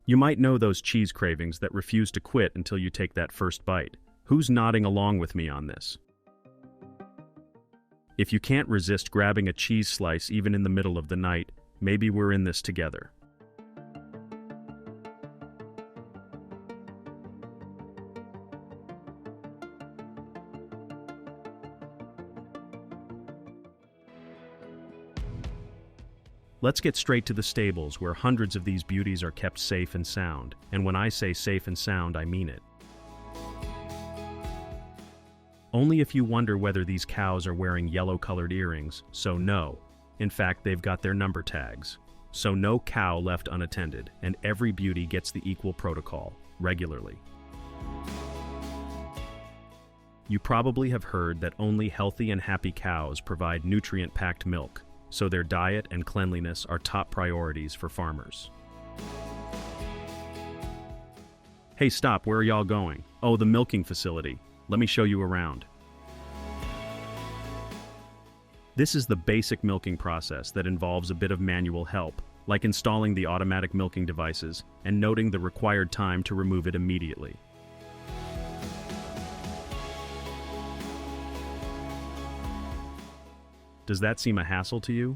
You might know those cheese cravings that refuse to quit until you take that first bite. Who's nodding along with me on this? If you can't resist grabbing a cheese slice even in the middle of the night, maybe we're in this together. Let's get straight to the stables where hundreds of these beauties are kept safe and sound. And when I say safe and sound, I mean it. Only if you wonder whether these cows are wearing yellow-colored earrings, so no. In fact, they've got their number tags. So no cow left unattended, and every beauty gets the equal protocol, regularly. You probably have heard that only healthy and happy cows provide nutrient-packed milk, so their diet and cleanliness are top priorities for farmers. Hey, stop, where are y'all going? Oh, the milking facility. Let me show you around. This is the basic milking process that involves a bit of manual help, like installing the automatic milking devices and noting the required time to remove it immediately. Does that seem a hassle to you?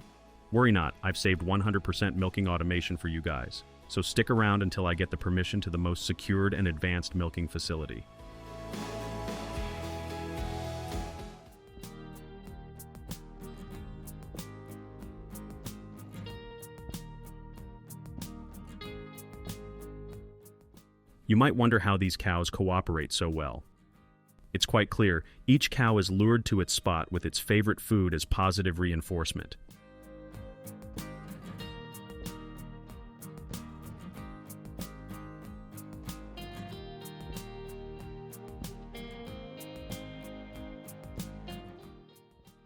Worry not, I've saved 100% milking automation for you guys, so stick around until I get the permission to the most secured and advanced milking facility. You might wonder how these cows cooperate so well. It's quite clear, each cow is lured to its spot with its favorite food as positive reinforcement.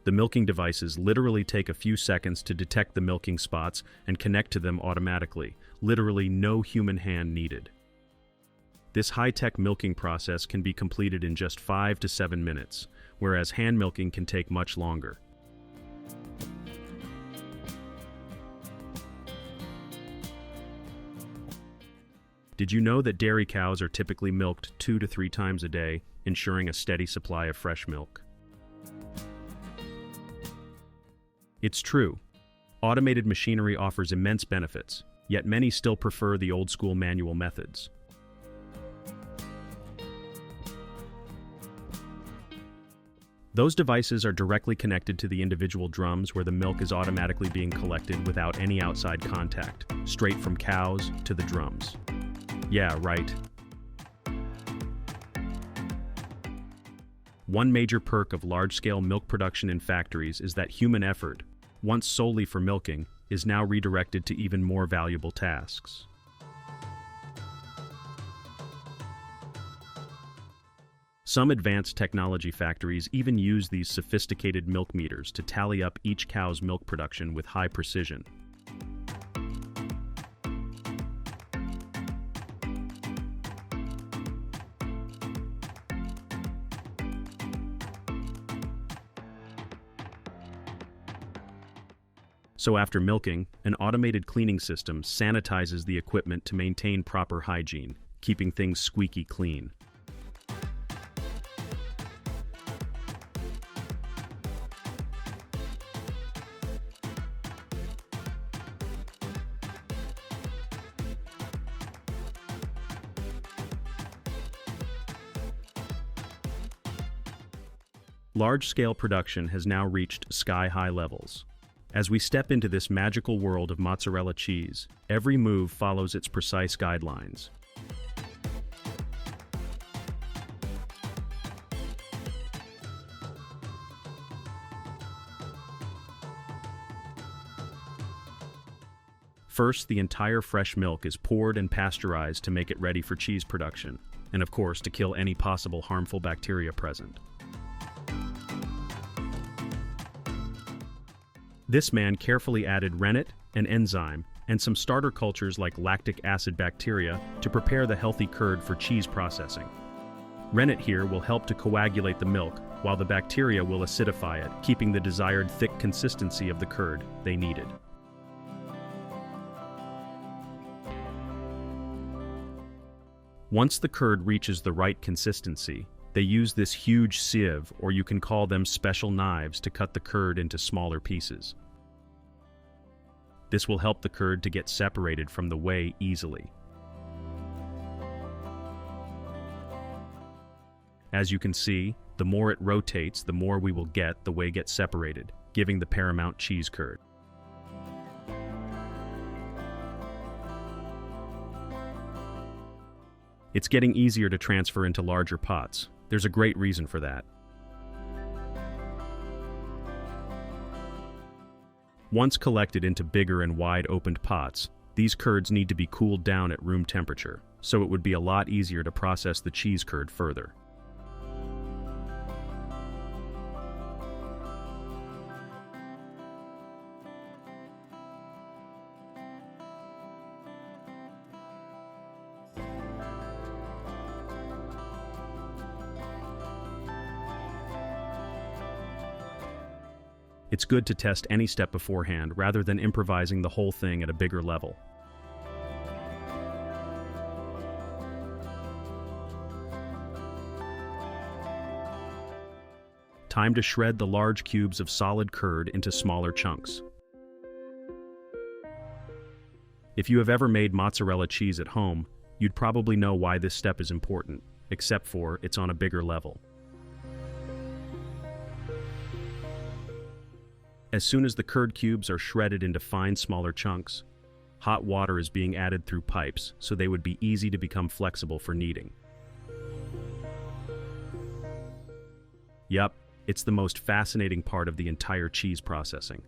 The milking devices literally take a few seconds to detect the milking spots and connect to them automatically, literally no human hand needed. This high-tech milking process can be completed in just 5 to 7 minutes, whereas hand milking can take much longer. Did you know that dairy cows are typically milked 2 to 3 times a day, ensuring a steady supply of fresh milk? It's true. Automated machinery offers immense benefits, yet many still prefer the old-school manual methods. Those devices are directly connected to the individual drums where the milk is automatically being collected without any outside contact, straight from cows to the drums. Yeah, right. One major perk of large-scale milk production in factories is that human effort, once solely for milking, is now redirected to even more valuable tasks. Some advanced technology factories even use these sophisticated milk meters to tally up each cow's milk production with high precision. So after milking, an automated cleaning system sanitizes the equipment to maintain proper hygiene, keeping things squeaky clean. Large-scale production has now reached sky-high levels. As we step into this magical world of mozzarella cheese, every move follows its precise guidelines. First, the entire fresh milk is poured and pasteurized to make it ready for cheese production, and of course to kill any possible harmful bacteria present. This man carefully added rennet, an enzyme, and some starter cultures like lactic acid bacteria to prepare the healthy curd for cheese processing. Rennet here will help to coagulate the milk, while the bacteria will acidify it, keeping the desired thick consistency of the curd they needed. Once the curd reaches the right consistency, they use this huge sieve, or you can call them special knives, to cut the curd into smaller pieces. This will help the curd to get separated from the whey easily. As you can see, the more it rotates, the more we will get the whey get separated, giving the paramount cheese curd. It's getting easier to transfer into larger pots. There's a great reason for that. Once collected into bigger and wide-opened pots, these curds need to be cooled down at room temperature, so it would be a lot easier to process the cheese curd further. It's good to test any step beforehand rather than improvising the whole thing at a bigger level. Time to shred the large cubes of solid curd into smaller chunks. If you have ever made mozzarella cheese at home, you'd probably know why this step is important, except for it's on a bigger level. As soon as the curd cubes are shredded into fine, smaller chunks, hot water is being added through pipes so they would be easy to become flexible for kneading. Yep, it's the most fascinating part of the entire cheese processing.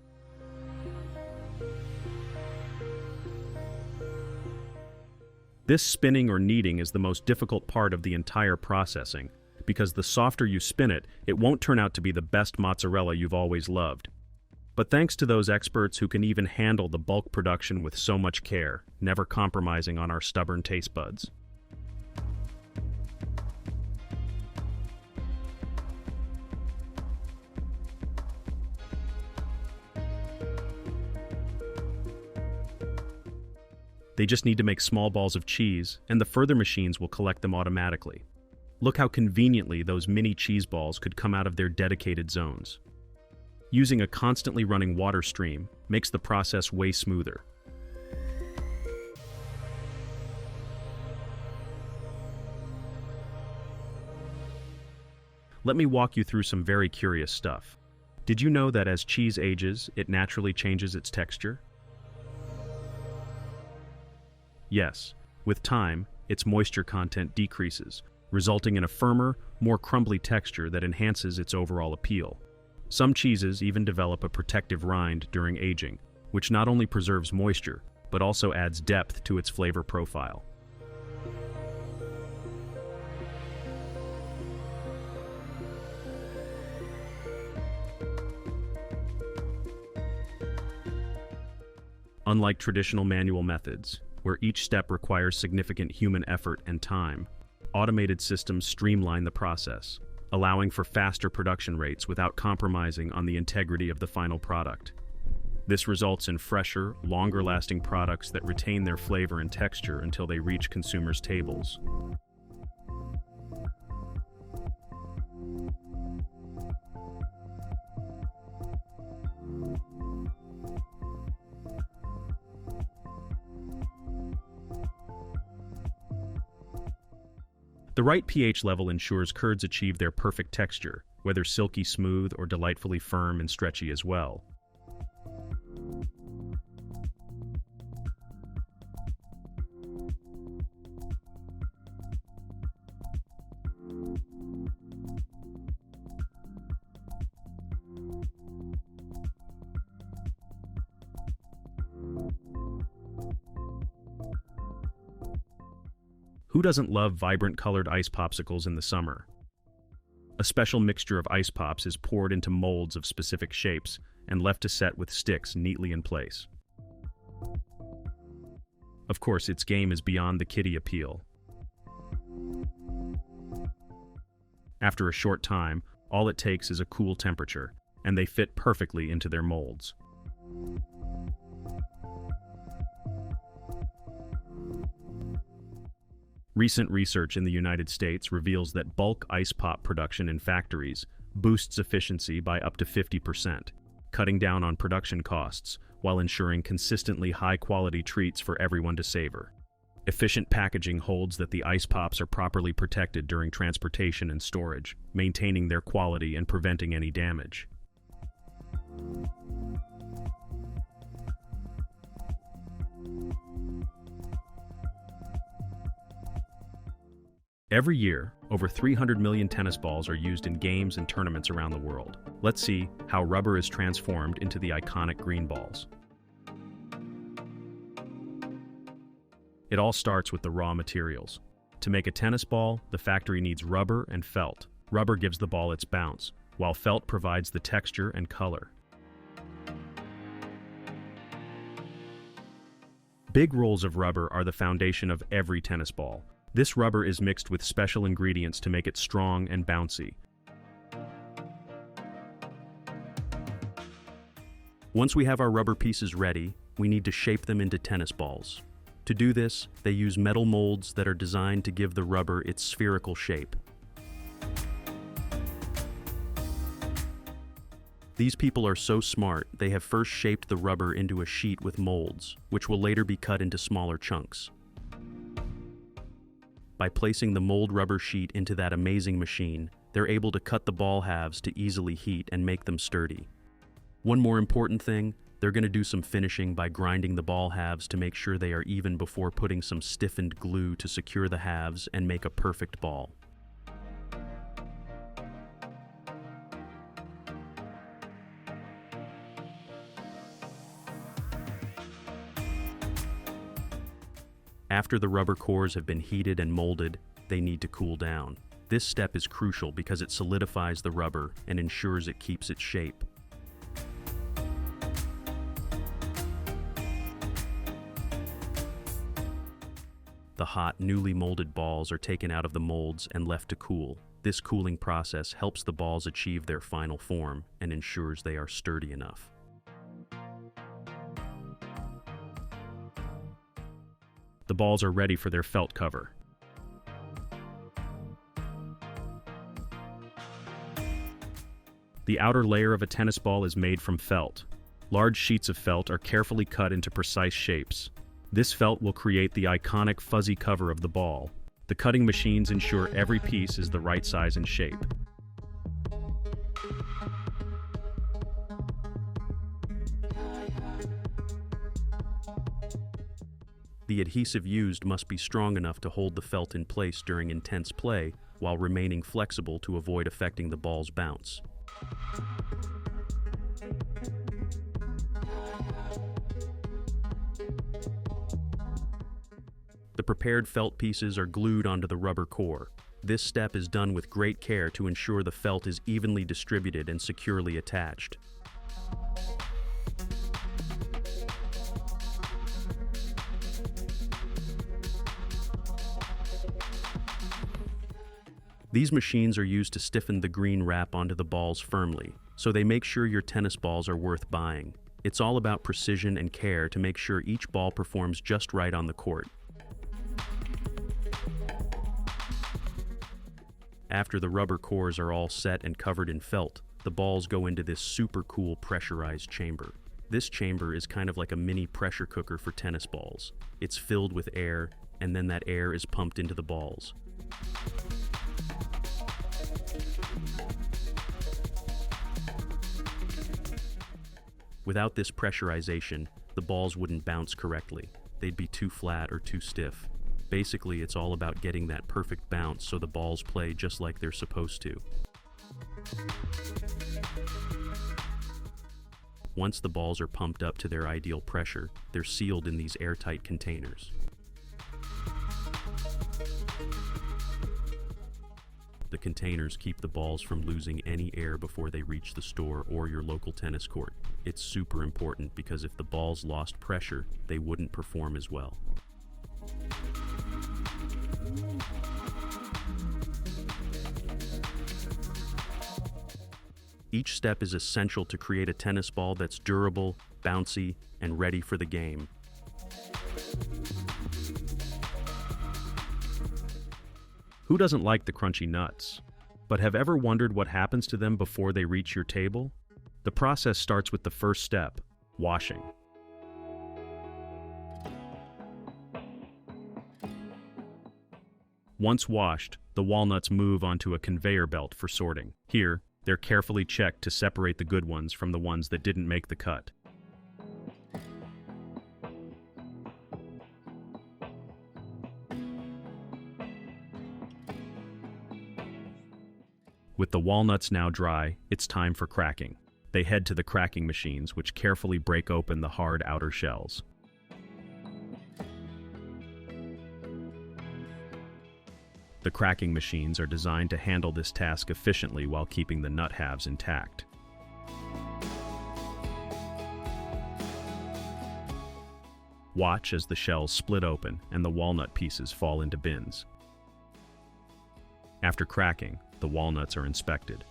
This spinning or kneading is the most difficult part of the entire processing, because the softer you spin it, it won't turn out to be the best mozzarella you've always loved. But thanks to those experts who can even handle the bulk production with so much care, never compromising on our stubborn taste buds. They just need to make small balls of cheese, and the further machines will collect them automatically. Look how conveniently those mini cheese balls could come out of their dedicated zones. Using a constantly running water stream makes the process way smoother. Let me walk you through some very curious stuff. Did you know that as cheese ages, it naturally changes its texture? Yes, with time, its moisture content decreases, resulting in a firmer, more crumbly texture that enhances its overall appeal. Some cheeses even develop a protective rind during aging, which not only preserves moisture, but also adds depth to its flavor profile. Unlike traditional manual methods, where each step requires significant human effort and time, automated systems streamline the process, allowing for faster production rates without compromising on the integrity of the final product. This results in fresher, longer-lasting products that retain their flavor and texture until they reach consumers' tables. The right pH level ensures curds achieve their perfect texture, whether silky smooth or delightfully firm and stretchy as well. Who doesn't love vibrant colored ice popsicles in the summer? A special mixture of ice pops is poured into molds of specific shapes and left to set with sticks neatly in place. Of course, its game is beyond the kiddie appeal. After a short time, all it takes is a cool temperature, and they fit perfectly into their molds. Recent research in the United States reveals that bulk ice pop production in factories boosts efficiency by up to 50%, cutting down on production costs while ensuring consistently high-quality treats for everyone to savor. Efficient packaging holds that the ice pops are properly protected during transportation and storage, maintaining their quality and preventing any damage. Every year, over 300 million tennis balls are used in games and tournaments around the world. Let's see how rubber is transformed into the iconic green balls. It all starts with the raw materials. To make a tennis ball, the factory needs rubber and felt. Rubber gives the ball its bounce, while felt provides the texture and color. Big rolls of rubber are the foundation of every tennis ball. This rubber is mixed with special ingredients to make it strong and bouncy. Once we have our rubber pieces ready, we need to shape them into tennis balls. To do this, they use metal molds that are designed to give the rubber its spherical shape. These people are so smart, they have first shaped the rubber into a sheet with molds, which will later be cut into smaller chunks. By placing the mold rubber sheet into that amazing machine, they're able to cut the ball halves to easily heat and make them sturdy. One more important thing, they're going to do some finishing by grinding the ball halves to make sure they are even before putting some stiffened glue to secure the halves and make a perfect ball. After the rubber cores have been heated and molded, they need to cool down. This step is crucial because it solidifies the rubber and ensures it keeps its shape. The hot, newly molded balls are taken out of the molds and left to cool. This cooling process helps the balls achieve their final form and ensures they are sturdy enough. The balls are ready for their felt cover. The outer layer of a tennis ball is made from felt. Large sheets of felt are carefully cut into precise shapes. This felt will create the iconic fuzzy cover of the ball. The cutting machines ensure every piece is the right size and shape. The adhesive used must be strong enough to hold the felt in place during intense play while remaining flexible to avoid affecting the ball's bounce. The prepared felt pieces are glued onto the rubber core. This step is done with great care to ensure the felt is evenly distributed and securely attached. These machines are used to stiffen the green wrap onto the balls firmly, so they make sure your tennis balls are worth buying. It's all about precision and care to make sure each ball performs just right on the court. After the rubber cores are all set and covered in felt, the balls go into this super cool pressurized chamber. This chamber is kind of like a mini pressure cooker for tennis balls. It's filled with air, and then that air is pumped into the balls. Without this pressurization, the balls wouldn't bounce correctly. They'd be too flat or too stiff. Basically, it's all about getting that perfect bounce so the balls play just like they're supposed to. Once the balls are pumped up to their ideal pressure, they're sealed in these airtight containers. The containers keep the balls from losing any air before they reach the store or your local tennis court. It's super important because if the balls lost pressure, they wouldn't perform as well. Each step is essential to create a tennis ball that's durable, bouncy, and ready for the game. Who doesn't like the crunchy nuts? But have ever wondered what happens to them before they reach your table? The process starts with the first step, washing. Once washed, the walnuts move onto a conveyor belt for sorting. Here, they're carefully checked to separate the good ones from the ones that didn't make the cut. With the walnuts now dry, it's time for cracking. They head to the cracking machines, which carefully break open the hard outer shells. The cracking machines are designed to handle this task efficiently while keeping the nut halves intact. Watch as the shells split open and the walnut pieces fall into bins. After cracking, the walnuts are inspected.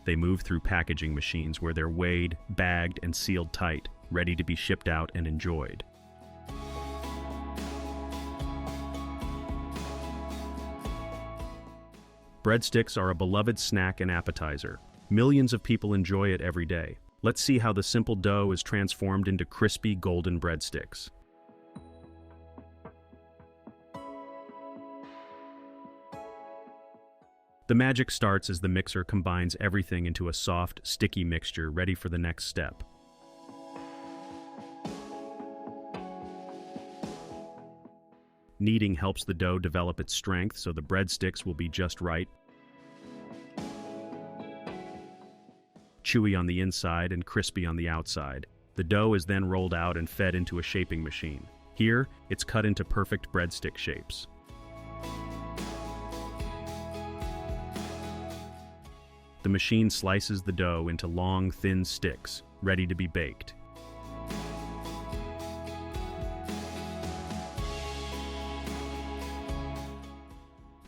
They move through packaging machines where they're weighed, bagged, and sealed tight, ready to be shipped out and enjoyed. Breadsticks are a beloved snack and appetizer. Millions of people enjoy it every day. Let's see how the simple dough is transformed into crispy golden breadsticks. The magic starts as the mixer combines everything into a soft, sticky mixture ready for the next step. Kneading helps the dough develop its strength so the breadsticks will be just right. Chewy on the inside and crispy on the outside. The dough is then rolled out and fed into a shaping machine. Here, it's cut into perfect breadstick shapes. The machine slices the dough into long, thin sticks, ready to be baked.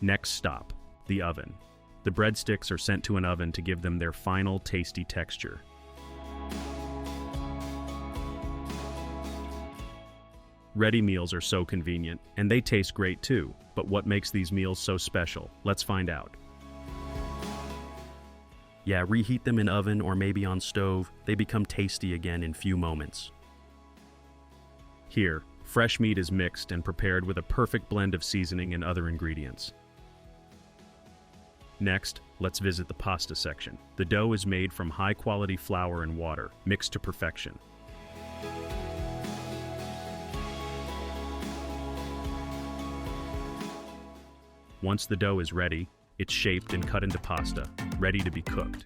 Next stop, the oven. The breadsticks are sent to an oven to give them their final tasty texture. Ready meals are so convenient, and they taste great too. But what makes these meals so special? Let's find out. Yeah, reheat them in oven or maybe on stove. They become tasty again in few moments. Here, fresh meat is mixed and prepared with a perfect blend of seasoning and other ingredients. Next, let's visit the pasta section. The dough is made from high-quality flour and water, mixed to perfection. Once the dough is ready, it's shaped and cut into pasta, ready to be cooked.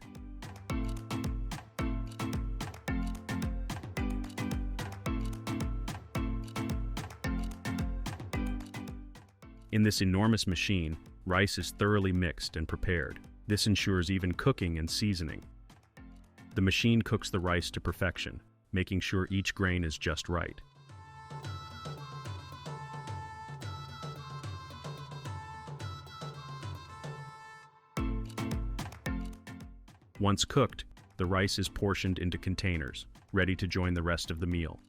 In this enormous machine, rice is thoroughly mixed and prepared. This ensures even cooking and seasoning. The machine cooks the rice to perfection, making sure each grain is just right. Once cooked, the rice is portioned into containers, ready to join the rest of the meal.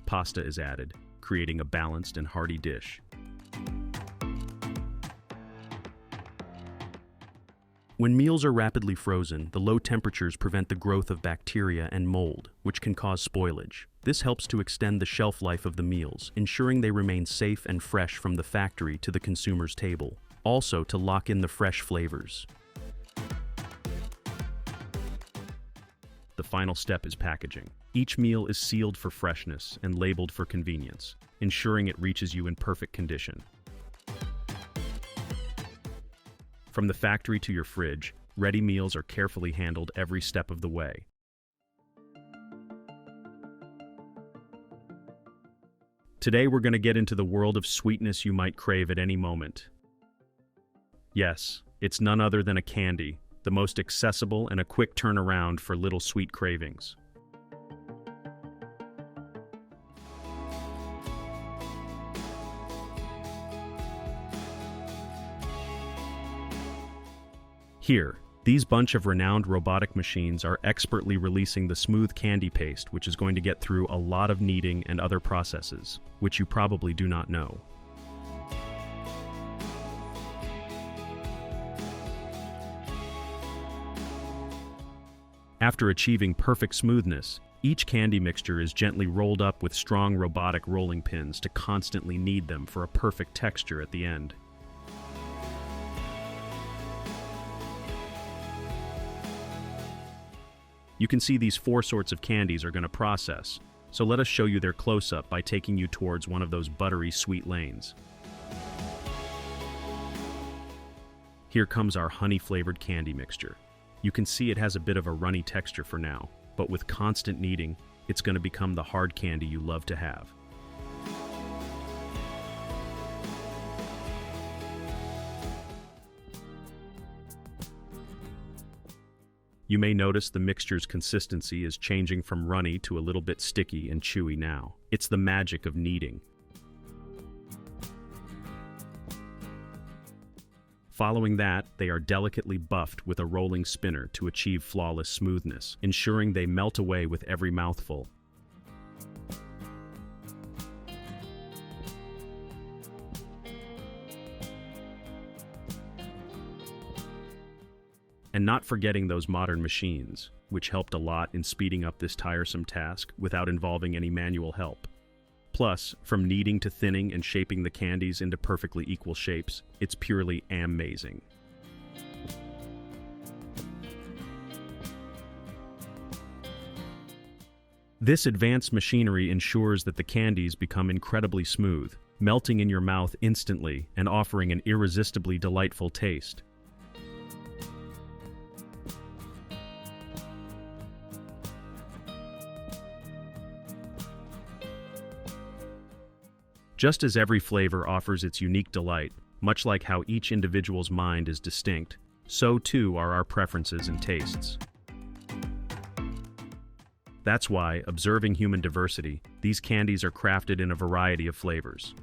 Pasta is added, creating a balanced and hearty dish. When meals are rapidly frozen, the low temperatures prevent the growth of bacteria and mold, which can cause spoilage. This helps to extend the shelf life of the meals, ensuring they remain safe and fresh from the factory to the consumer's table. Also, to lock in the fresh flavors. The final step is packaging. Each meal is sealed for freshness and labeled for convenience, ensuring it reaches you in perfect condition. From the factory to your fridge, ready meals are carefully handled every step of the way. Today we're going to get into the world of sweetness you might crave at any moment. Yes, it's none other than a candy, the most accessible and a quick turnaround for little sweet cravings. Here, These bunch of renowned robotic machines are expertly releasing the smooth candy paste, which is going to get through a lot of kneading and other processes, which you probably do not know. After achieving perfect smoothness, each candy mixture is gently rolled up with strong robotic rolling pins to constantly knead them for a perfect texture at the end. You can see these 4 sorts of candies are going to process, so let us show you their close-up by taking you towards one of those buttery sweet lanes. Here comes our honey-flavored candy mixture. You can see it has a bit of a runny texture for now, but with constant kneading, it's going to become the hard candy you love to have. You may notice the mixture's consistency is changing from runny to a little bit sticky and chewy now. It's the magic of kneading. Following that, they are delicately buffed with a rolling spinner to achieve flawless smoothness, ensuring they melt away with every mouthful. And not forgetting those modern machines, which helped a lot in speeding up this tiresome task without involving any manual help. Plus, from kneading to thinning and shaping the candies into perfectly equal shapes, it's purely amazing. This advanced machinery ensures that the candies become incredibly smooth, melting in your mouth instantly and offering an irresistibly delightful taste. Just as every flavor offers its unique delight, much like how each individual's mind is distinct, so too are our preferences and tastes. That's why, observing human diversity, these candies are crafted in a variety of flavors.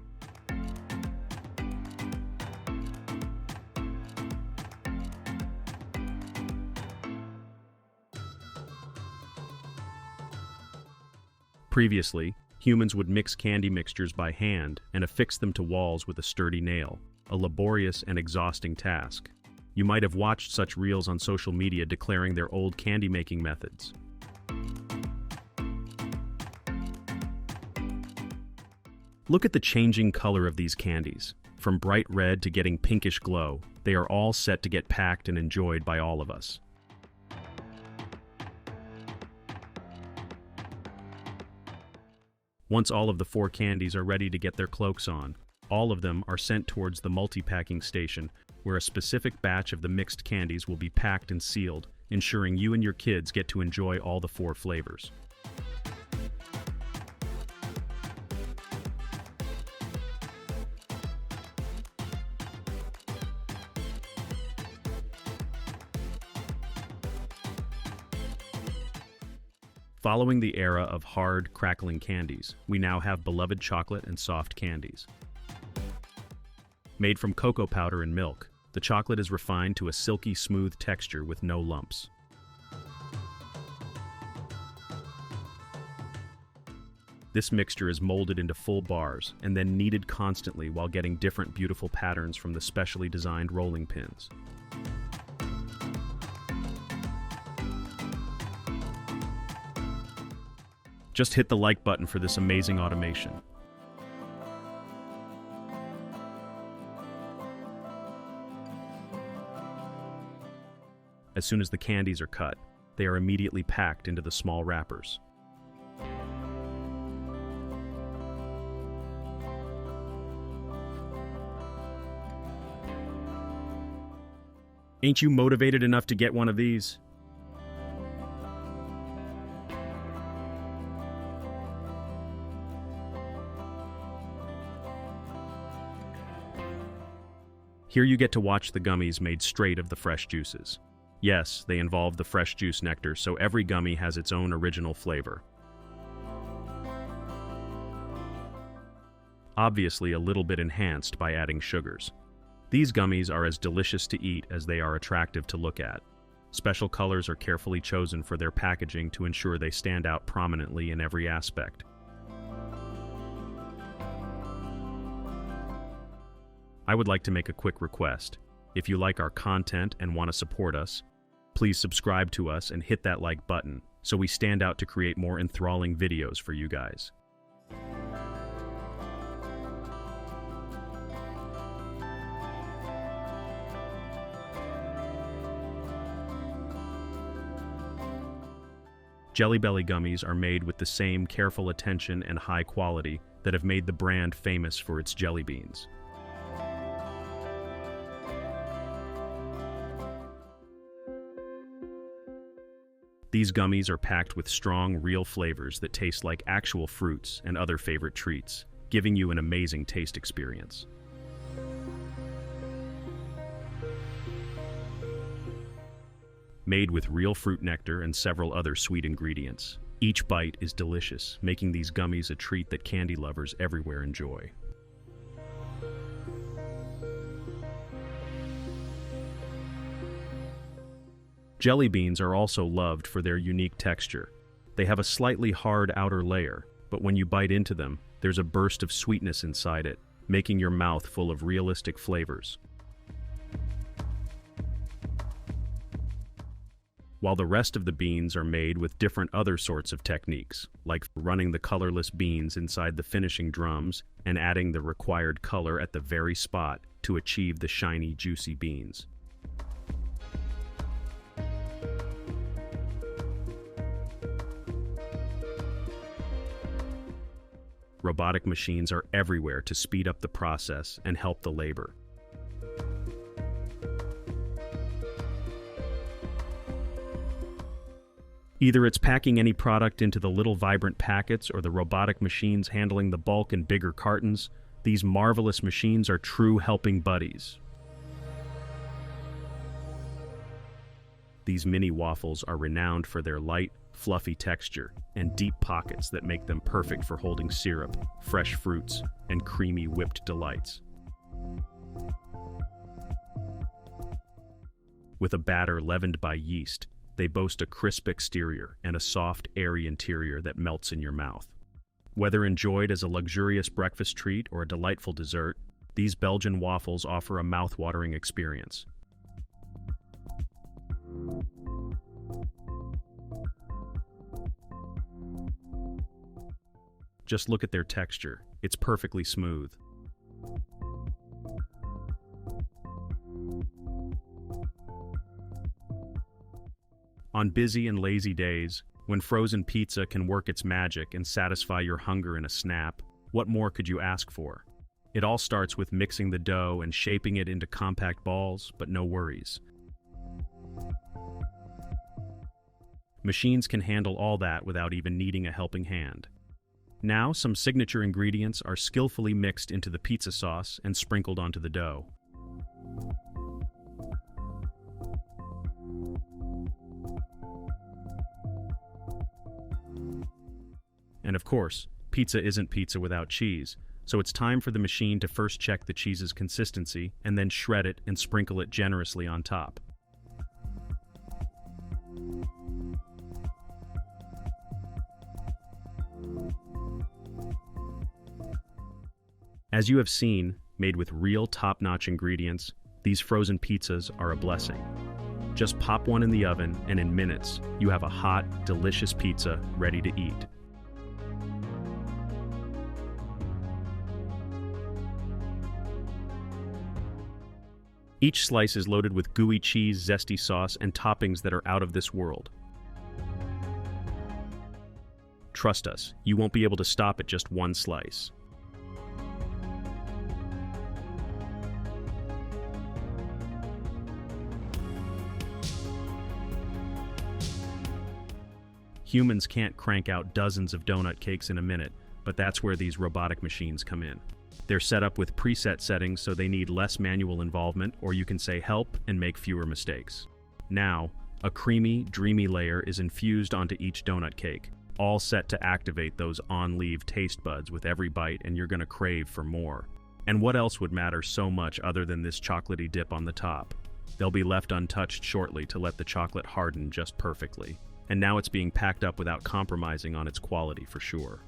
Previously, humans would mix candy mixtures by hand and affix them to walls with a sturdy nail, a laborious and exhausting task. You might have watched such reels on social media declaring their old candy-making methods. Look at the changing color of these candies. From bright red to getting pinkish glow, they are all set to get packed and enjoyed by all of us. Once all of the 4 candies are ready to get their cloaks on, all of them are sent towards the multi-packing station, where a specific batch of the mixed candies will be packed and sealed, ensuring you and your kids get to enjoy all the 4 flavors. Following the era of hard, crackling candies, we now have beloved chocolate and soft candies. Made from cocoa powder and milk, the chocolate is refined to a silky smooth texture with no lumps. This mixture is molded into full bars and then kneaded constantly while getting different beautiful patterns from the specially designed rolling pins. Just hit the like button for this amazing automation. As soon as the candies are cut, they are immediately packed into the small wrappers. Ain't you motivated enough to get one of these? Here you get to watch the gummies made straight of the fresh juices. Yes, they involve the fresh juice nectar, so every gummy has its own original flavor. Obviously a little bit enhanced by adding sugars. These gummies are as delicious to eat as they are attractive to look at. Special colors are carefully chosen for their packaging to ensure they stand out prominently in every aspect. I would like to make a quick request. If you like our content and want to support us, please subscribe to us and hit that like button so we stand out to create more enthralling videos for you guys. Jelly Belly gummies are made with the same careful attention and high quality that have made the brand famous for its jelly beans. These gummies are packed with strong, real flavors that taste like actual fruits and other favorite treats, giving you an amazing taste experience. Made with real fruit nectar and several other sweet ingredients. Each bite is delicious, making these gummies a treat that candy lovers everywhere enjoy. Jelly beans are also loved for their unique texture. They have a slightly hard outer layer, but when you bite into them, there's a burst of sweetness inside it, making your mouth full of realistic flavors. While the rest of the beans are made with different other sorts of techniques, like running the colorless beans inside the finishing drums and adding the required color at the very spot to achieve the shiny, juicy beans. Robotic machines are everywhere to speed up the process and help the labor. Either it's packing any product into the little vibrant packets or the robotic machines handling the bulk in bigger cartons, these marvelous machines are true helping buddies. These mini waffles are renowned for their light, fluffy texture and deep pockets that make them perfect for holding syrup, fresh fruits, and creamy whipped delights. With a batter leavened by yeast, they boast a crisp exterior and a soft, airy interior that melts in your mouth. Whether enjoyed as a luxurious breakfast treat or a delightful dessert, these Belgian waffles offer a mouth-watering experience. Just look at their texture. It's perfectly smooth. On busy and lazy days, when frozen pizza can work its magic and satisfy your hunger in a snap, what more could you ask for? It all starts with mixing the dough and shaping it into compact balls, but no worries. Machines can handle all that without even needing a helping hand. Now, some signature ingredients are skillfully mixed into the pizza sauce and sprinkled onto the dough. And of course, pizza isn't pizza without cheese, so it's time for the machine to first check the cheese's consistency and then shred it and sprinkle it generously on top. As you have seen, made with real top-notch ingredients, these frozen pizzas are a blessing. Just pop one in the oven and in minutes, you have a hot, delicious pizza ready to eat. Each slice is loaded with gooey cheese, zesty sauce, and toppings that are out of this world. Trust us, you won't be able to stop at just one slice. Humans can't crank out dozens of donut cakes in a minute, but that's where these robotic machines come in. They're set up with preset settings so they need less manual involvement, or you can say help and make fewer mistakes. Now, a creamy, dreamy layer is infused onto each donut cake, all set to activate those on-leave taste buds with every bite, and you're gonna crave for more. And what else would matter so much other than this chocolatey dip on the top? They'll be left untouched shortly to let the chocolate harden just perfectly. And now it's being packed up without compromising on its quality for sure.